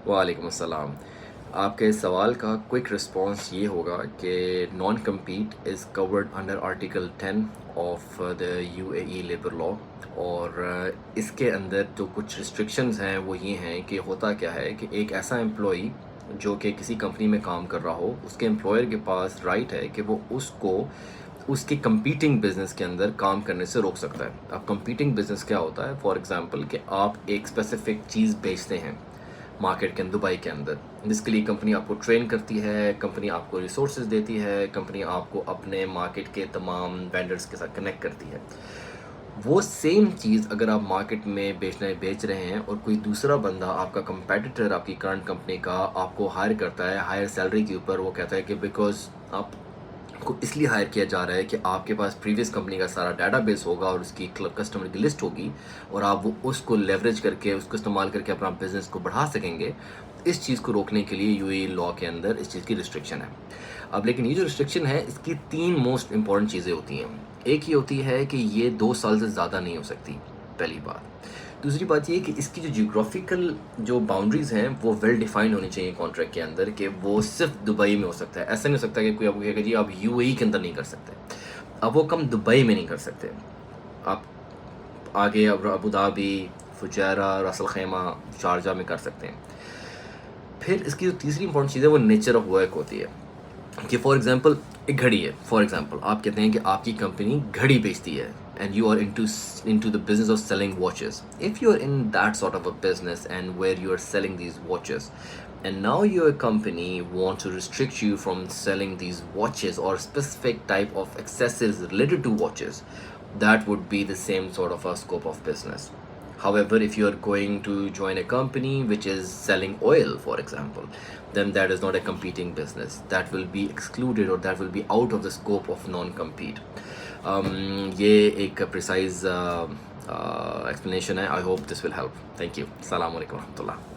وعلیکم السلام. آپ کے سوال کا کوئک رسپانس یہ ہوگا کہ non compete is covered under article 10 of the UAE labour law, اور اس کے اندر جو کچھ ریسٹرکشنز ہیں وہ یہ ہیں کہ ہوتا کیا ہے کہ ایک ایسا امپلائی جو کہ کسی کمپنی میں کام کر رہا ہو، اس کے امپلائر کے پاس رائٹ ہے کہ وہ اس کو اس کی کمپیٹنگ بزنس کے اندر کام کرنے سے روک سکتا ہے. اب کمپیٹنگ بزنس کیا ہوتا ہے؟ فار ایگزامپل کہ آپ ایک اسپیسیفک چیز بیچتے ہیں مارکیٹ کے اندر، دبئی کے اندر، جس کے لیے کمپنی آپ کو ٹرین کرتی ہے، کمپنی آپ کو ریسورسز دیتی ہے، کمپنی آپ کو اپنے مارکیٹ کے تمام وینڈرز کے ساتھ کنیکٹ کرتی ہے. وہ سیم چیز اگر آپ مارکیٹ میں بیچ رہے ہیں اور کوئی دوسرا بندہ آپ کا کمپیٹیٹر آپ کی کرنٹ کمپنی کا آپ کو ہائر کرتا ہے ہائر سیلری کے اوپر، وہ کہتا ہے کہ بیکاز آپ کو اس لیے ہائر کیا جا رہا ہے کہ آپ کے پاس پریویس کمپنی کا سارا ڈیٹا بیس ہوگا اور اس کی کسٹمر کی لسٹ ہوگی، اور آپ وہ اس کو لیوریج کر کے اس کو استعمال کر کے اپنا بزنس کو بڑھا سکیں گے. اس چیز کو روکنے کے لیے UAE لا کے اندر اس چیز کی ریسٹرکشن ہے. اب لیکن یہ جو ریسٹرکشن ہے اس کی 3 موسٹ امپورٹنٹ چیزیں ہوتی ہیں. ایک یہ ہوتی ہے کہ یہ 2 سال سے زیادہ نہیں ہو سکتی، پہلی بات. دوسری بات یہ کہ اس کی جو جیوگرافیکل جو باؤنڈریز ہیں وہ ویل ڈیفائنڈ ہونی چاہیے کانٹریکٹ کے اندر، کہ وہ صرف دبئی میں ہو سکتا ہے. ایسا نہیں ہو سکتا کہ کوئی آپ کو کہے کہ جی آپ UAE کے اندر نہیں کر سکتے. اب وہ کم دبئی میں نہیں کر سکتے، آپ آگے Abu Dhabi, Fujairah, Ras Al Khaimah, Sharjah میں کر سکتے ہیں. پھر اس کی جو تیسری امپورٹنٹ چیز ہے وہ نیچر آف ورک ہوتی ہے. کہ فار ایگزامپل ایک گھڑی ہے، فار ایگزامپل آپ کہتے ہیں کہ آپ کی کمپنی گھڑی بیچتی ہے and you are into the business of selling watches. If you are in that sort of a business and where you are selling these watches, and now your company want to restrict you from selling these watches or specific type of accessories related to watches, that would be the same sort of a scope of business. However, if you are going to join a company which is selling oil, for example, then that is not a competing business. That will be excluded, or that will be out of the scope of non-compete. یہ ایک precise explanation ہے. I hope this will help. Thank you. السلام علیکم ورحمۃ اللہ.